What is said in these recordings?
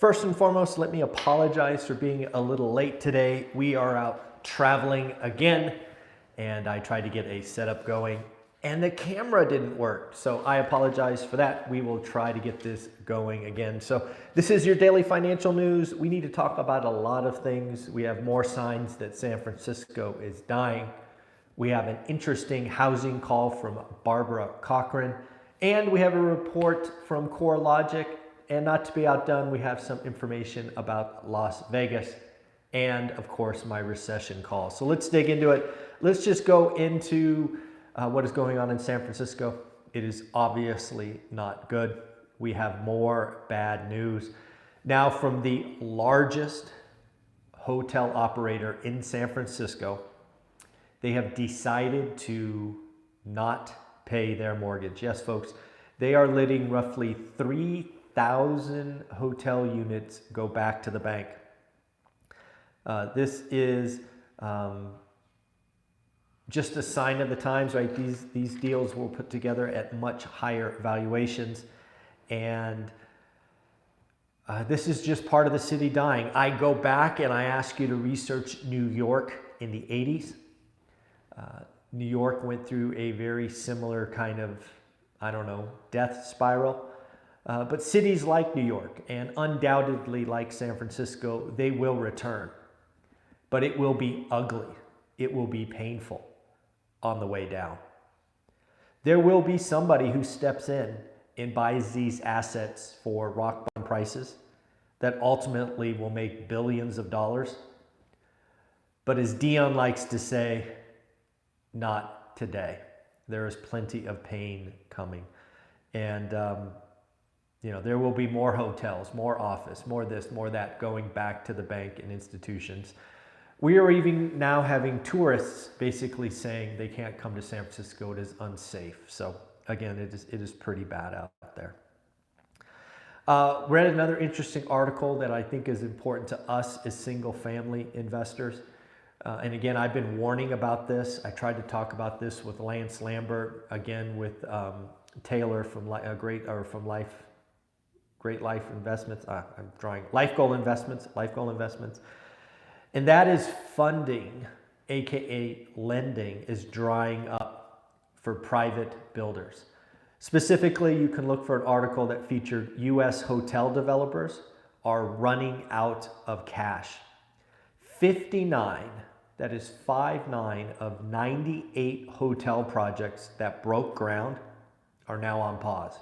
First and foremost, let me apologize for being a little late today. We are out traveling again, and I tried to get a setup going, and the camera didn't work. So I apologize for that. We will try to get this going again. So this is your daily financial news. We need to talk about a lot of things. We have more signs that San Francisco is dying. We have an interesting housing call from Barbara Cochran, and we have a report from CoreLogic. And not to be outdone, we have some information about Las Vegas and, of course, my recession call. So let's dig into it. Let's just go into what is going on in San Francisco. It is obviously not good. We have more bad news. Now from the largest hotel operator in San Francisco, they have decided to not pay their mortgage. Yes, folks, they are letting roughly 3,000 hotel units go back to the bank. This is just a sign of the times, right? These deals were put together at much higher valuations, and this is just part of the city dying. I go back and I ask you to research New York in the 80s. New York went through a very similar kind of, I don't know, death spiral. But cities like New York and undoubtedly like San Francisco, they will return. But it will be ugly. It will be painful on the way down. There will be somebody who steps in and buys these assets for rock bottom prices that ultimately will make billions of dollars. But as Dion likes to say, not today. There is plenty of pain coming. And you know, there will be more hotels, more office, more this, more that, going back to the bank and institutions. We are even now having tourists basically saying they can't come to San Francisco. It is unsafe. So again, it is pretty bad out there. Read another interesting article that I think is important to us as single family investors. And again, I've been warning about this. I tried to talk about this with Lance Lambert, again with Taylor from Great Life Investments. I'm drawing Life Goal Investments. And that is funding, AKA lending, is drying up for private builders. Specifically, you can look for an article that featured U.S. hotel developers are running out of cash. 59, that is 59 of 98 hotel projects that broke ground are now on pause.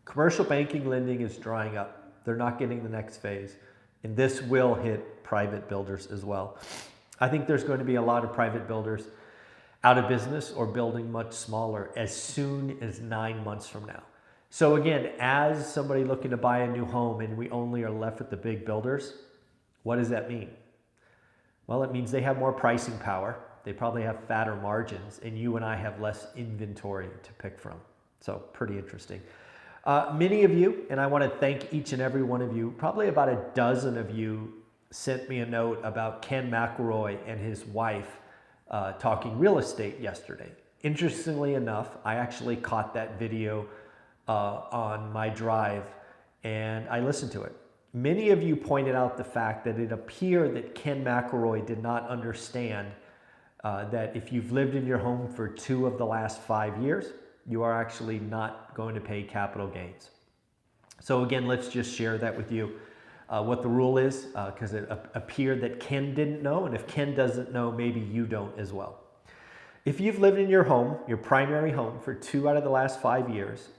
Commercial banking lending is drying up. They're not getting the next phase. And this will hit private builders as well. I think there's going to be a lot of private builders out of business or building much smaller as soon as 9 months from now. So again, as somebody looking to buy a new home and we only are left with the big builders, what does that mean? Well, it means they have more pricing power. They probably have fatter margins, and you and I have less inventory to pick from. So pretty interesting. Many of you, and I want to thank each and every one of you, probably about a dozen of you sent me a note about Ken McElroy and his wife talking real estate yesterday. Interestingly enough, I actually caught that video on my drive and I listened to it. Many of you pointed out the fact that it appeared that Ken McElroy did not understand that if you've lived in your home for 2 of the last 5 years, you are actually not going to pay capital gains. So again, let's just share that with you, what the rule is, because it appeared that Ken didn't know, and if Ken doesn't know, maybe you don't as well. If you've lived in your home, your primary home, for 2 out of the last 5 years,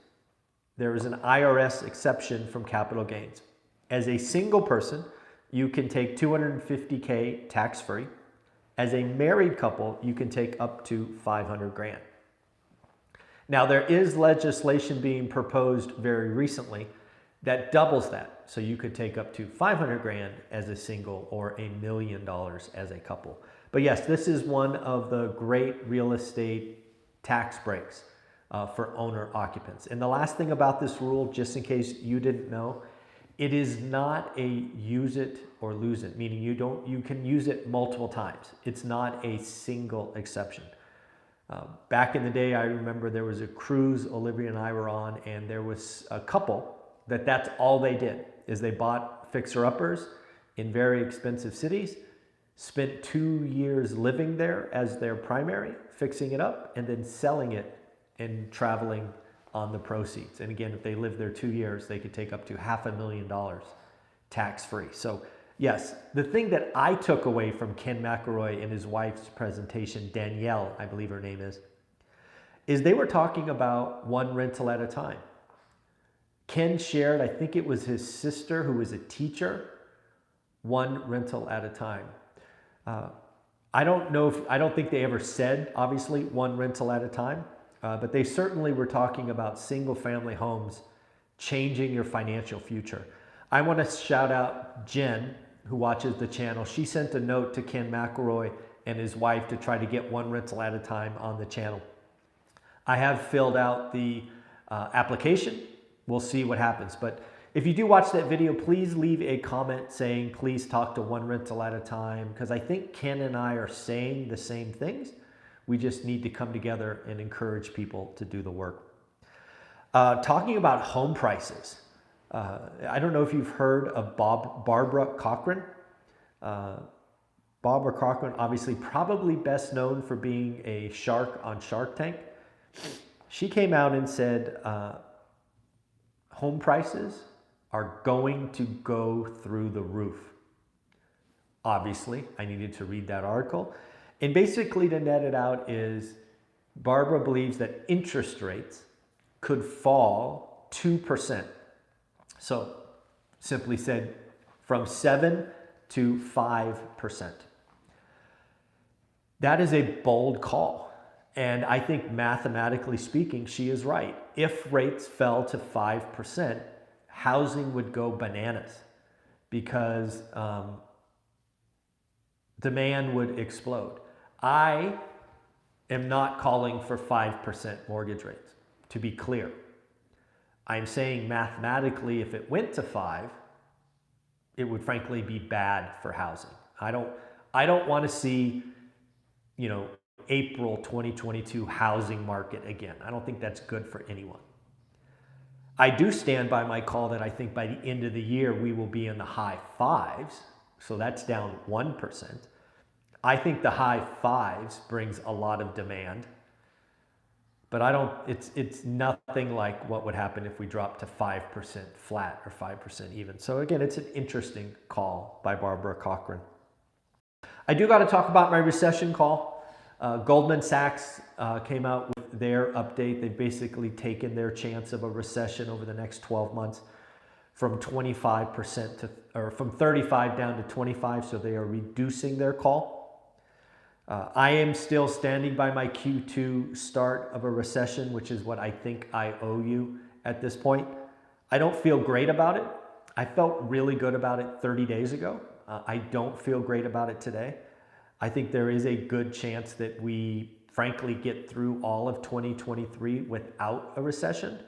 there is an IRS exception from capital gains. As a single person, you can take $250K tax-free. As a married couple, you can take up to 500 grand. Now, there is legislation being proposed very recently that doubles that. So you could take up to 500 grand as a single or $1 million as a couple. But yes, this is one of the great real estate tax breaks for owner occupants. And the last thing about this rule, just in case you didn't know, it is not a use it or lose it, meaning you can use it multiple times. It's not a single exception. Back in the day, I remember there was a cruise Olivia and I were on, and there was a couple that's all they did, is they bought fixer-uppers in very expensive cities, spent 2 years living there as their primary, fixing it up, and then selling it and traveling on the proceeds. And again, if they lived there 2 years, they could take up to $500,000 tax-free. So yes, the thing that I took away from Ken McElroy and his wife's presentation, Danielle, I believe her name is they were talking about one rental at a time. Ken shared, I think it was his sister who was a teacher, one rental at a time. I don't think they ever said, obviously, one rental at a time, but they certainly were talking about single family homes changing your financial future. I want to shout out Jen, who watches the channel. She sent a note to Ken McElroy and his wife to try to get one rental at a time on the channel. I have filled out the application. We'll see what happens. But if you do watch that video, please leave a comment saying, please talk to one rental at a time, because I think Ken and I are saying the same things. We just need to come together and encourage people to do the work. Talking about home prices. I don't know if you've heard of Barbara Corcoran. Barbara Corcoran, obviously probably best known for being a shark on Shark Tank. She came out and said home prices are going to go through the roof. Obviously, I needed to read that article. And basically, to net it out, is Barbara believes that interest rates could fall 2%. So, simply said, from 7 to 5%. That is a bold call. And I think mathematically speaking, she is right. If rates fell to 5%, housing would go bananas because demand would explode. I am not calling for 5% mortgage rates, to be clear. I'm saying mathematically, if it went to 5, it would frankly be bad for housing. I don't want to see, April 2022 housing market again. I don't think that's good for anyone. I do stand by my call that I think by the end of the year, we will be in the high 5s. So that's down 1%. I think the high 5s brings a lot of demand, but it's nothing like what would happen if we dropped to 5% flat or 5% even. So again, it's an interesting call by Barbara Corcoran. I do got to talk about my recession call. Goldman Sachs came out with their update. They've basically taken their chance of a recession over the next 12 months from 25% to, or from 35 down to 25. So they are reducing their call. I am still standing by my Q2 start of a recession, which is what I think I owe you at this point. I don't feel great about it. I felt really good about it 30 days ago. I don't feel great about it today. I think there is a good chance that we frankly get through all of 2023 without a recession.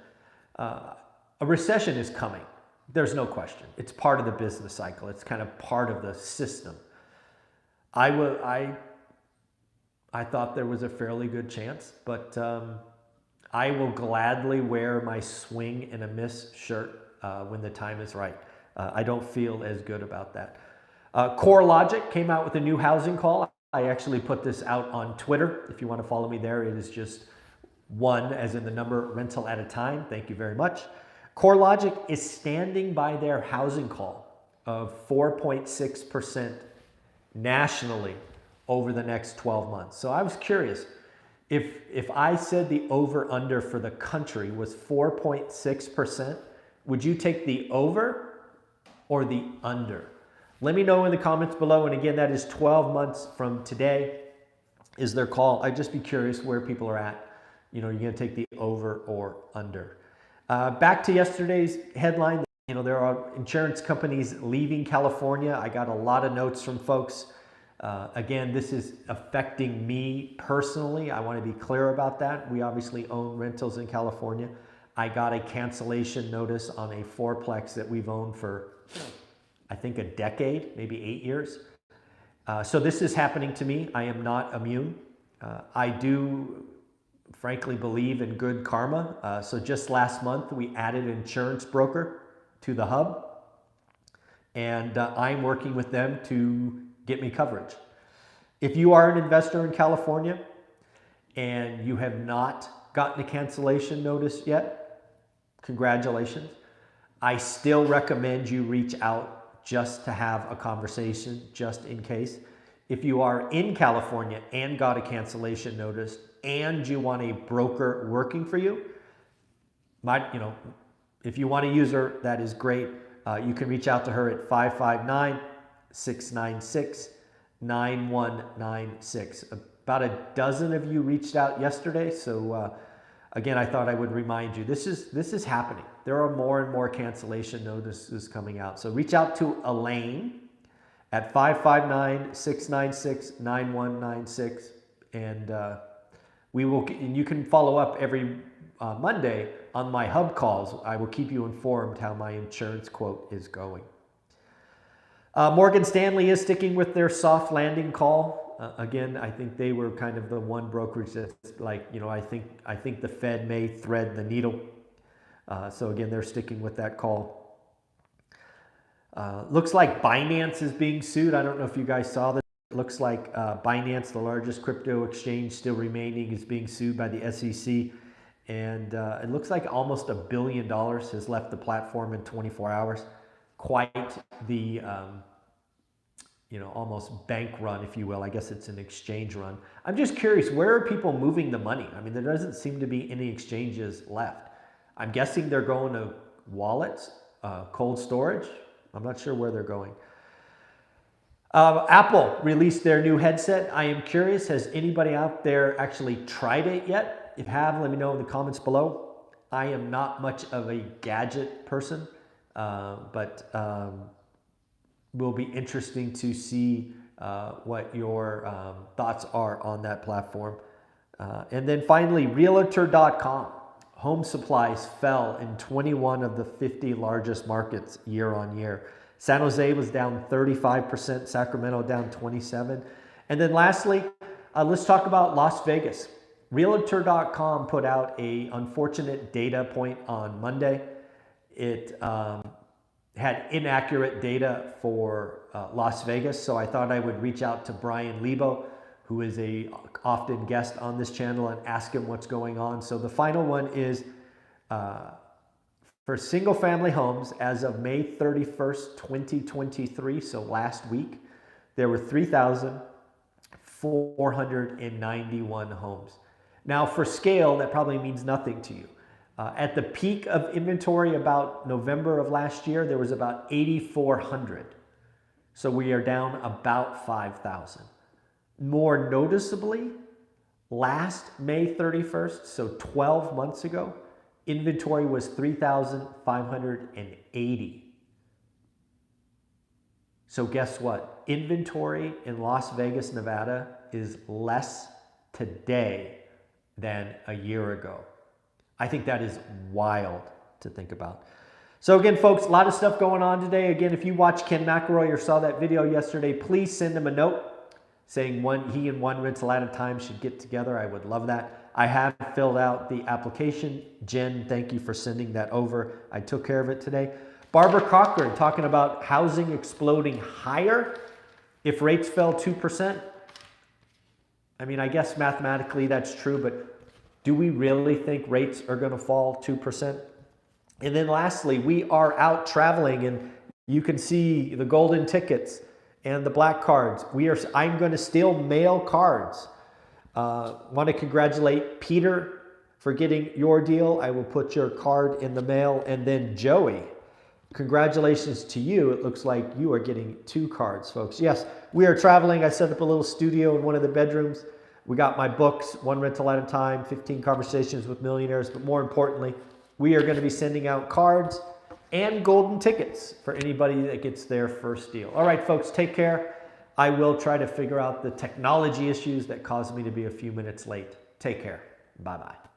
A recession is coming. There's no question. It's part of the business cycle. It's kind of part of the system. I thought there was a fairly good chance, but I will gladly wear my swing and a miss shirt when the time is right. I don't feel as good about that. CoreLogic came out with a new housing call. I actually put this out on Twitter. If you want to follow me there, it is just one, as in the number, rental at a time. Thank you very much. CoreLogic is standing by their housing call of 4.6% nationally over the next 12 months. So I was curious, if I said the over-under for the country was 4.6%, would you take the over or the under? Let me know in the comments below. And again, that is 12 months from today is their call. I'd just be curious where people are at. You're going to take the over or under. Back to yesterday's headline. There are insurance companies leaving California. I got a lot of notes from folks. Again, this is affecting me personally. I want to be clear about that. We obviously own rentals in California. I got a cancellation notice on a fourplex that we've owned for, I think, a decade, maybe 8 years. So this is happening to me. I am not immune. I do frankly believe in good karma. So just last month, we added an insurance broker to the hub, and I'm working with them to get me coverage. If you are an investor in California and you have not gotten a cancellation notice yet, congratulations. I still recommend you reach out just to have a conversation, just in case. If you are in California and got a cancellation notice and you want a broker working for you, if you want to use her, that is great. You can reach out to her at 559-696-9196. About a dozen of you reached out yesterday, so again, I thought I would remind you, this is happening. There are more and more cancellation notices coming out. So reach out to Elaine at 559-696-9196, and you can follow up every Monday on my hub calls. I will keep you informed how my insurance quote is going. Morgan Stanley is sticking with their soft landing call. Again, I think they were kind of the one brokerage that's like, I think the Fed may thread the needle. So again, they're sticking with that call. Looks like Binance is being sued. I don't know if you guys saw this. It looks like Binance, the largest crypto exchange still remaining, is being sued by the SEC. And it looks like almost $1 billion has left the platform in 24 hours. Quite the, almost bank run, if you will. I guess it's an exchange run. I'm just curious, where are people moving the money? I mean, there doesn't seem to be any exchanges left. I'm guessing they're going to wallets, cold storage. I'm not sure where they're going. Apple released their new headset. I am curious, has anybody out there actually tried it yet? If you have, let me know in the comments below. I am not much of a gadget person, but will be interesting to see what your thoughts are on that platform. And then finally, Realtor.com. Home supplies fell in 21 of the 50 largest markets year on year. San Jose was down 35%, Sacramento down 27%. And then lastly, let's talk about Las Vegas. Realtor.com put out an unfortunate data point on Monday. It had inaccurate data for Las Vegas, so I thought I would reach out to Brian Lebo, who is a often guest on this channel, and ask him what's going on. So the final one is for single family homes as of May 31st, 2023, so last week, there were 3,491 homes. Now for scale, that probably means nothing to you. At the peak of inventory about November of last year, there was about 8,400. So we are down about 5,000. More noticeably, last May 31st, so 12 months ago, inventory was 3,580. So guess what? Inventory in Las Vegas, Nevada is less today than a year ago. I think that is wild to think about. So again, folks, a lot of stuff going on today. Again, if you watched Ken McElroy or saw that video yesterday, please send him a note saying he and One Rental at a Time should get together. I would love that. I have filled out the application. Jen, thank you for sending that over. I took care of it today. Barbara Cochran talking about housing exploding higher if rates fell 2%. I mean, I guess mathematically that's true, but do we really think rates are going to fall 2%? And then lastly, we are out traveling, and you can see the golden tickets and the black cards. I'm going to still mail cards. Want to congratulate Peter for getting your deal. I will put your card in the mail. And then Joey, congratulations to you. It looks like you are getting 2 cards, folks. Yes, we are traveling. I set up a little studio in one of the bedrooms. We got my books, One Rental at a Time, 15 Conversations with Millionaires. But more importantly, we are going to be sending out cards and golden tickets for anybody that gets their first deal. All right, folks, take care. I will try to figure out the technology issues that caused me to be a few minutes late. Take care. Bye-bye.